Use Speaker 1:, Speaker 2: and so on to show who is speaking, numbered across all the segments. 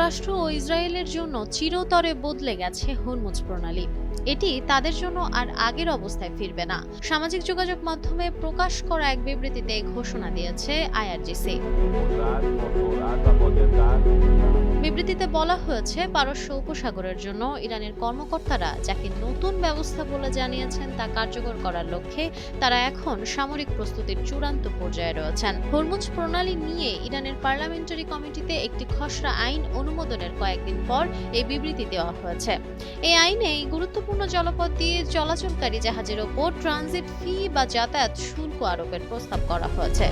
Speaker 1: যুক্তরাষ্ট্র ও ইসরায়েলের জন্য চিরতরে বদলে গেছে হরমুজ প্রণালী। এটি তাদের জন্য আর আগের অবস্থায় ফিরবে না। সামাজিক যোগাযোগ মাধ্যমে প্রকাশ করা এক বিবৃতিতে ঘোষণা দিয়েছে আইআরজিসি। বিবৃতিতে বলা হয়েছে, পারস্য উপসাগরের জন্য ইরানের কর্মকর্তারা যাকে নতুন ব্যবস্থা বলে জানিয়েছেন তা কার্যকর করার লক্ষ্যে তারা এখন সামরিক প্রস্তুতির চূড়ান্ত পর্যায়ে রয়েছেন। হরমুজ প্রণালী নিয়ে ইরানের পার্লামেন্টারি কমিটিতে একটি খসড়া আইন অনুমোদনের কয়েকদিন পর এই বিবৃতি দেওয়া হয়েছে। এই আইনে এই গুরুত্বপূর্ণ জলপথ দিয়ে চলাচলকারী জাহাজের ওপর ট্রানজিট ফি বা যাতায়াত শুল্ক আরোপের প্রস্তাব করা হয়েছে।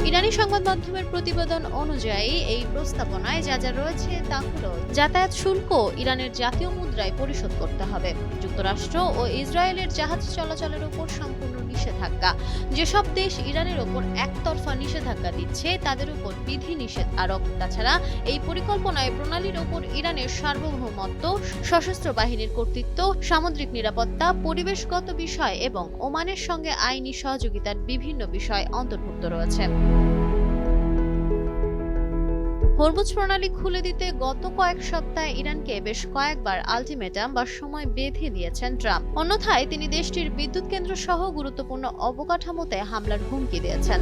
Speaker 1: ইরানি সংবাদ মাধ্যমের প্রতিবেদন অনুযায়ী এই প্রস্তাবনায় যা যা রয়েছে তা হল, যাতায়াত শুল্ক ইরানের জাতীয় মুদ্রায় পরিশোধ করতে হবে, যুক্তরাষ্ট্র ও ইসরায়েলের জাহাজ চলাচলের উপর সম্পূর্ণ নিষেধাজ্ঞা, যেসব দেশ ইরানের ওপর একতরফা নিষেধাজ্ঞা দিচ্ছে তাদের উপর বিধি নিষেধ আরোপ। তাছাড়া এই পরিকল্পনায় প্রণালীর ওপর ইরানের সার্বভৌমত্ব, সশস্ত্র বাহিনীর কর্তৃত্ব, সামুদ্রিক নিরাপত্তা, পরিবেশগত বিষয় এবং ওমানের সঙ্গে আইনি সহযোগিতার বিভিন্ন বিষয় অন্তর্ভুক্ত রয়েছে। হরমুজ প্রণালী খুলে দিতে গত কয়েক সপ্তাহে ইরানকে বেশ কয়েকবার আলটিমেটাম বা সময় বেঁধে দিয়েছেন ট্রাম্প। অন্যথায় তিনি দেশটির বিদ্যুৎ কেন্দ্র সহ গুরুত্বপূর্ণ অবকাঠামোতে হামলার হুমকি দিয়েছেন।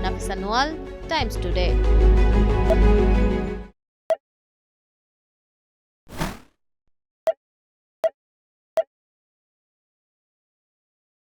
Speaker 1: Nafisa Noyal, Times today.